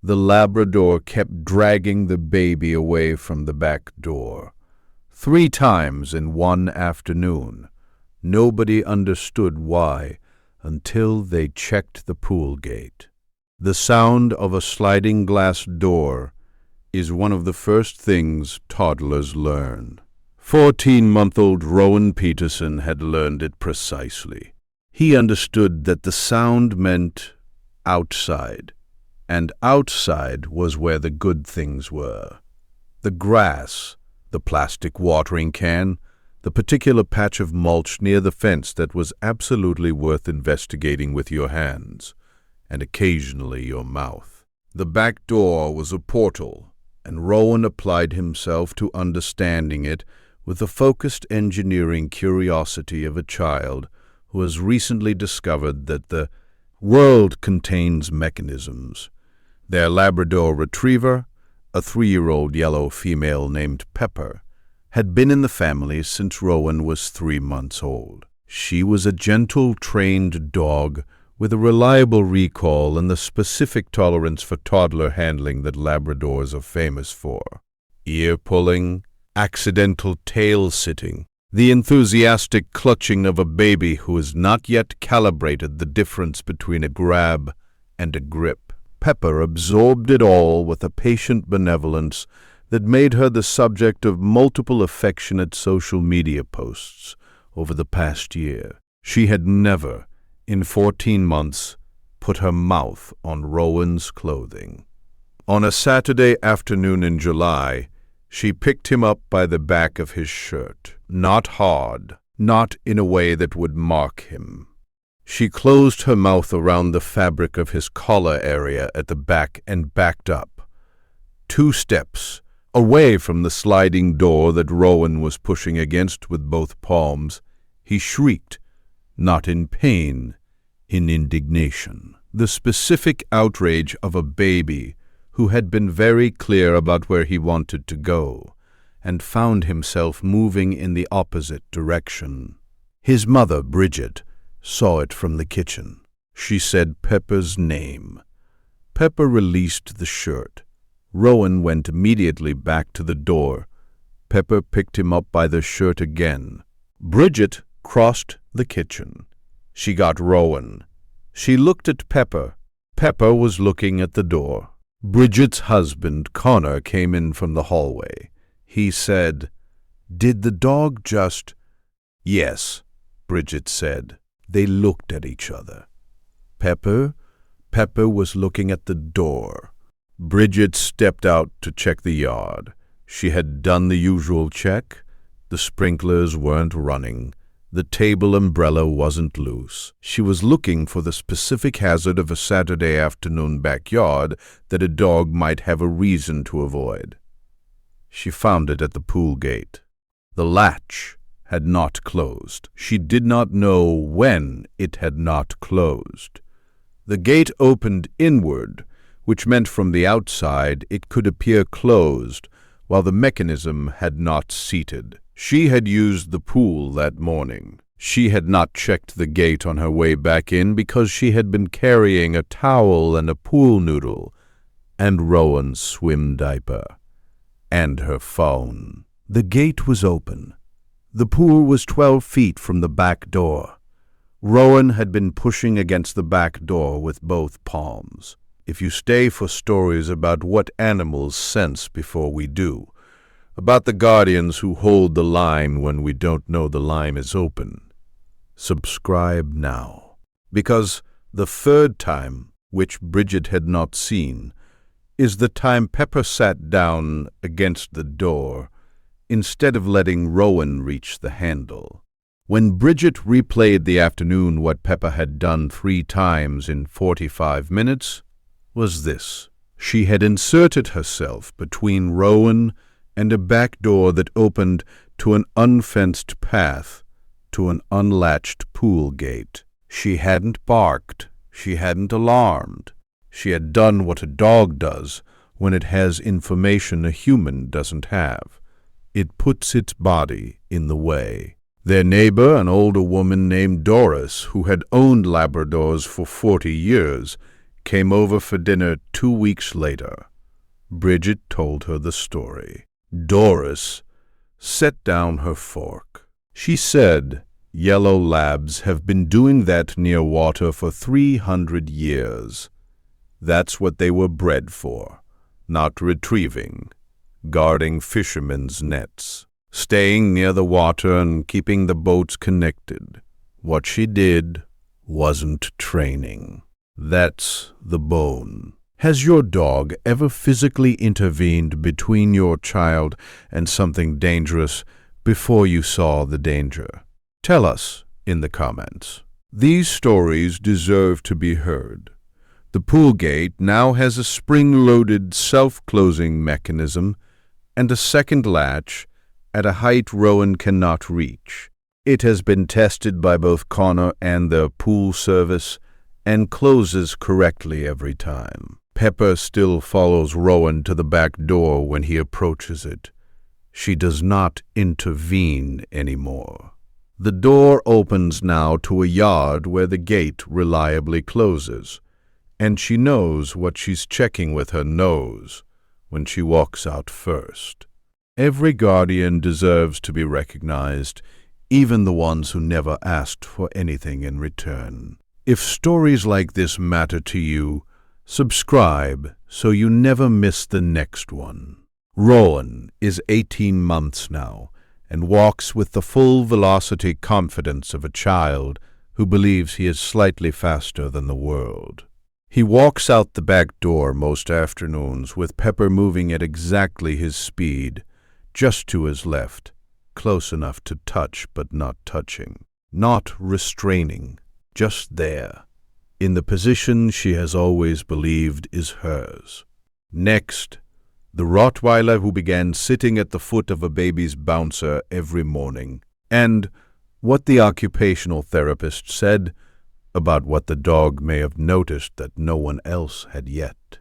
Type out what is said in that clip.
The Labrador kept dragging the baby away from the back door. 3 times in one afternoon. Nobody understood why until they checked the pool gate. The sound of a sliding glass door is one of the first things toddlers learn. 14-month-old Rowan Peterson had learned it precisely. He understood that the sound meant outside, and outside was where the good things were. The grass, the plastic watering can, the particular patch of mulch near the fence that was absolutely worth investigating with your hands, and occasionally your mouth. The back door was a portal, and Rowan applied himself to understanding it with the focused engineering curiosity of a child who has recently discovered that the world contains mechanisms. Their Labrador retriever, a 3-year-old yellow female named Pepper, had been in the family since Rowan was 3 months old. She was a gentle, trained dog with a reliable recall and the specific tolerance for toddler handling that Labradors are famous for. Ear-pulling, accidental tail-sitting, the enthusiastic clutching of a baby who has not yet calibrated the difference between a grab and a grip. Pepper absorbed it all with a patient benevolence that made her the subject of multiple affectionate social media posts over the past year. She had never, in 14 months, put her mouth on Rowan's clothing. On a Saturday afternoon in July, she picked him up by the back of his shirt. Not hard, not in a way that would mark him. She closed her mouth around the fabric of his collar area at the back and backed up. 2 steps, away from the sliding door that Rowan was pushing against with both palms. He shrieked, not in pain, in indignation. The specific outrage of a baby who had been very clear about where he wanted to go, and found himself moving in the opposite direction. His mother, Bridget, saw it from the kitchen. She said Pepper's name. Pepper released the shirt. Rowan went immediately back to the door. Pepper picked him up by the shirt again. Bridget crossed the kitchen. She got Rowan. She looked at Pepper. Pepper was looking at the door. Bridget's husband, Connor, came in from the hallway. He said, "Did the dog just—" "Yes," Bridget said. They looked at each other. Pepper was looking at the door. Bridget stepped out to check the yard. She had done the usual check. The sprinklers weren't running. The table umbrella wasn't loose. She was looking for the specific hazard of a Saturday afternoon backyard that a dog might have a reason to avoid. She found it at the pool gate. The latch had not closed. She did not know when it had not closed. The gate opened inward, which meant from the outside it could appear closed, while the mechanism had not seated. She had used the pool that morning. She had not checked the gate on her way back in because she had been carrying a towel and a pool noodle, and Rowan's swim diaper, and her phone. The gate was open. The pool was 12 feet from the back door. Rowan had been pushing against the back door with both palms. If you stay for stories about what animals sense before we do, about the guardians who hold the line when we don't know the line is open, subscribe now. Because the 3rd time, which Bridget had not seen, is the time Pepper sat down against the door instead of letting Rowan reach the handle. When Bridget replayed the afternoon, what Pepper had done 3 times in 45 minutes was this. She had inserted herself between Rowan and a back door that opened to an unfenced path to an unlatched pool gate. She hadn't barked. She hadn't alarmed. She had done what a dog does when it has information a human doesn't have. It puts its body in the way. Their neighbor, an older woman named Doris, who had owned Labradors for 40 years, came over for dinner 2 weeks later. Bridget told her the story. Doris set down her fork. She said, "Yellow labs have been doing that near water for 300 years. That's what they were bred for, not retrieving, guarding fishermen's nets, staying near the water and keeping the boats connected. What she did wasn't training. That's the bone." Has your dog ever physically intervened between your child and something dangerous before you saw the danger? Tell us in the comments. These stories deserve to be heard. The pool gate now has a spring-loaded self-closing mechanism and a second latch at a height Rowan cannot reach. It has been tested by both Connor and the pool service and closes correctly every time. Pepper still follows Rowan to the back door when he approaches it. She does not intervene anymore. The door opens now to a yard where the gate reliably closes, and she knows what she's checking with her nose when she walks out first. Every guardian deserves to be recognized, even the ones who never asked for anything in return. If stories like this matter to you, subscribe so you never miss the next one. Rowan is 18 months now and walks with the full velocity confidence of a child who believes he is slightly faster than the world. He walks out the back door most afternoons with Pepper moving at exactly his speed, just to his left, close enough to touch but not touching, not restraining, just there, in the position she has always believed is hers. Next, the Rottweiler who began sitting at the foot of a baby's bouncer every morning, and what the occupational therapist said about what the dog may have noticed that no one else had yet.